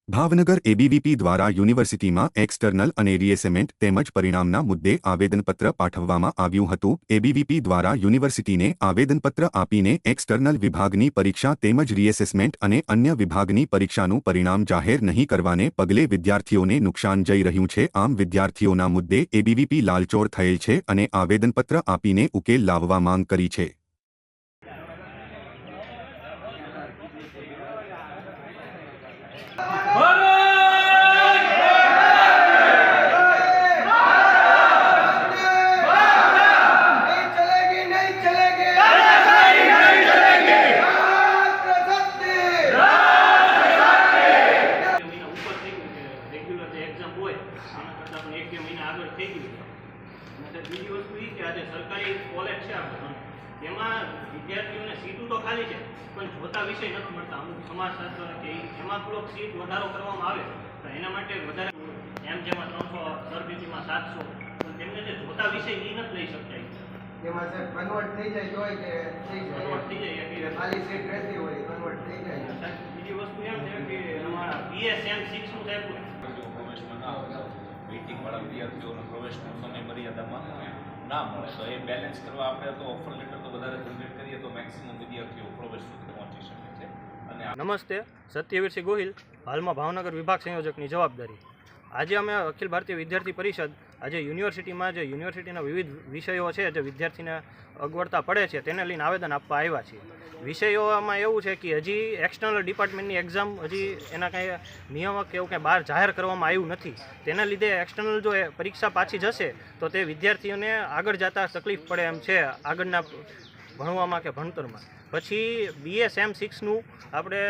Bhavnagar ABVP દ્વારા યુનિવર્સિટીમાં external અને રીએસેમેન્ટ તેમજ પરિણામના મુદ્દે આવેદનપત્ર પાઠવવામાં આવ્યું હતું। એબીવીપી દ્વારા યુનિવર્સિટીને આવેદનપત્ર આપીને એક્સટર્નલ વિભાગની પરીક્ષા તેમજ રીએસેસમેન્ટ અને અન્ય વિભાગની પરીક્ષાનું પરિણામ જાહેર નહીં કરવાને પગલે વિદ્યાર્થીઓને નુકસાન જઈ રહ્યું છે। આમ વિદ્યાર્થીઓના મુદ્દે એબીવીપી લાલચોળ થયેલ છે અને આવેદનપત્ર આપીને ઉકેલ લાવવા માંગ કરી છે। બીજી વસ્તુ એ કે આજે સરકારી કોલેજ છે એમાં વિદ્યાર્થીઓને સીટો તો ખાલી છે પણ જોતા વિષય નથી મળતા। અમુક સમાજશાસ્ત્ર કે એમાં થોડોક સીટ વધારો કરવામાં આવે તો એના માટે વધારે એમ જેમાં 300 સરબીસીમાં 700 પણ તેમને જે જોતા વિષય એ નથી લઈ શકતા। એમાં સર કન્વર્ટ થઈ જાય તોય કે કન્વર્ટ થઈ જાય એટલે ખાલી સીટ રહેતી હોય કન્વર્ટ થઈ જાય। બીજી વસ્તુ એમ છે કે અમારા બીએસએમ 6 નું સાહેબ પ્રવેશમાં ના હોય વેઇટિંગવાળા વિદ્યાર્થીઓનો પ્રવેશનો સમય મર્યાદામાં ના મળે તો એ બેલેન્સ કરવા આપણે તો ઓફર લેટર તો વધારે જનરેટ કરીએ તો મેક્સિમમ વિદ્યાર્થીઓ પ્રવેશ સુધી પહોંચી શકે છે। અને નમસ્તે, સત્યવીરસિંહ ગોહિલ, હાલમાં ભાવનગર વિભાગ સંયોજકની જવાબદારી। આજે અમે અખિલ ભારતીય વિદ્યાર્થી પરિષદ આજે યુનિવર્સિટીમાં જે યુનિવર્સિટીના વિવિધ વિષયો છે જે વિદ્યાર્થીને અગવડતા પડે છે તેને લઈને આવેદન આપવા આવ્યા છીએ। વિષયોમાં એવું છે કે હજી એક્સટર્નલ ડિપાર્ટમેન્ટની એક્ઝામ હજી એના કાંઈ નિયામક કે એવું કાંઈ બહાર જાહેર કરવામાં આવ્યું નથી। તેના લીધે એક્સટર્નલ જો પરીક્ષા પાછી જશે તો તે વિદ્યાર્થીઓને આગળ જતાં તકલીફ પડે એમ છે આગળના ભણવામાં કે ભણતરમાં। પછી BSM 6નું આપણે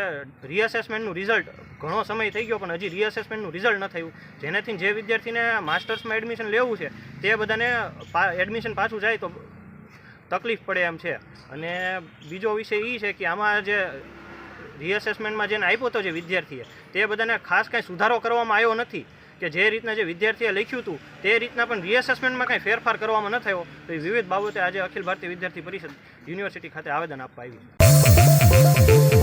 રીઅસેસમેન્ટનું રિઝલ્ટ ઘણો સમય થઈ ગયો પણ હજી રીઅસેસમેન્ટનું રિઝલ્ટ ન થયું, જેનાથી જે વિદ્યાર્થીને માસ્ટર્સમાં એડમિશન લેવું છે તે બધાને એડમિશન પાછું જાય તો તકલીફ પડે એમ છે। અને બીજો વિષય એ છે કે આમાં જે રીઅસેસમેન્ટમાં જેને આપ્યો હતો જે વિદ્યાર્થીએ તે બધાને ખાસ કાંઈ સુધારો કરવામાં આવ્યો નથી કે જે રીતના જે વિદ્યાર્થીએ લખ્યું હતું તે રીતના પણ રીઅસેસમેન્ટમાં કાંઈ ફેરફાર કરવામાં ન થયો। તો એ વિવિધ બાબતે આજે અખિલ ભારતીય વિદ્યાર્થી પરિષદ યુનિવર્સિટી ખાતે આવેદન આપવા આવી છે।